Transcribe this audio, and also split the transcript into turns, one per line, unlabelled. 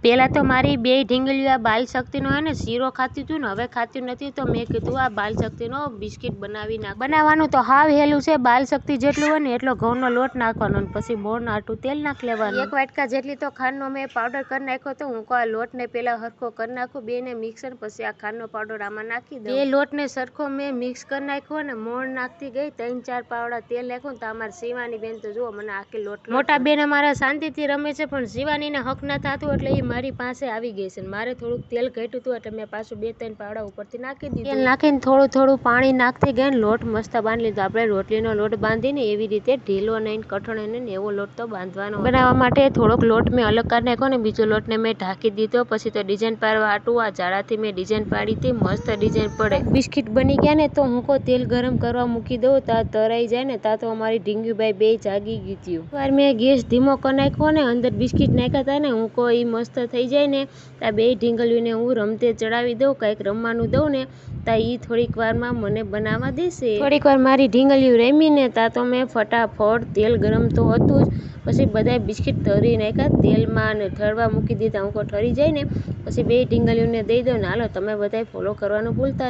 પેલા તો મારી બે ઢીંગલીઓ આ બાલ શક્તિનો હે ને શીરો ખાતી હતું ને હવે ખાતી નથી, તો મેં કીધું આ બાલ શક્તિનો બિસ્કિટ બનાવી નાખ. બનાવવાનું તો હાવ હેલું છે. બાલ શક્તિ જેટલું હોય ને એટલો ઘઉંનો લોટ નાખવાનો અને પછી મોણ આટું તેલ નાખ લેવાનું. 1 વાટકા જેટલી તો ખાંડનો મેં પાવડર કરી નાખ્યો. તો હું આ લોટને પેલા સરખો કરી નાખું બેને મિક્સર, પછી આ ખાંડનો પાવડર આમાં નાખી દઉં. બે લોટને સરખો મેં મિક્સ કરી નાખ્યો ને મોણ નાખતી ગઈ. 3-4 પાવડા તેલ નાખ્યું તો અમારે શિવાની બેન તો જુઓ મને આખી લોટ. મોટા બેન અમારા શાંતિથી રમે છે પણ શિવાનીને હક ના થતું એટલે એ મારી પાસે આવી ગઈ છે. મારે થોડુંક તેલ ઘટ્યું હતું એટલે મેં પાછું 2-3 પાવડા ઉપરથી નાખી દીધું. તેલ નાખીને થોડું પાણી નાખતી ગઈ ને લોટ મસ્ત બાંધી લીધો. આપણે રોટલીનો લોટ બાંધીને એવી રીતે ઢીલો નહીં કઠણ નહીં એવો લોટ તો બાંધવાનો. બનાવવા માટે થોડોક લોટ મેં અલગ કાઢી નાખ્યો ને બીજો લોટને મેં ઢાંકી દીધો. પછી તો ડિઝાઇન પાડવા હાટું આ જાળાથી મેં ડિઝાઇન પાડી હતી. મસ્ત ડિઝાઇન પડે. બિસ્કિટ બની ગયા ને તો હું તેલ ગરમ કરવા મૂકી દઉં. ત્યાં તરાઈ જાય ને ત્યાં તો અમારી ઢીંગીબાઈ બે જાગી ગઈ હતી. વાર મેં ગેસ ધીમો કરી નાખ્યો ને અંદર બિસ્કિટ નાખ્યા હતા ને હું એ મસ્ત થઈ જાય ને ત્યાં બે ઢીંગલીઓને હું રમતે ચડાવી દઉં, કંઈક રમવાનું દઉં ને ત્યાં એ થોડીક વારમાં મને બનાવવા દેશે. થોડીક વાર મારી ઢીંગલીઓ રમીને ત્યાં તો મેં ફટાફટ તેલ ગરમ તો હતું જ, પછી બધા બિસ્કિટ તરી નાખ્યા તેલમાં અને ઠરવા મૂકી દીધા. હું ઠરી જાય ને પછી બે ઢીંગલીઓને દઈ દઉં ને હાલો તમે બધા ફોલો કરવાનું ભૂલતા નહીં.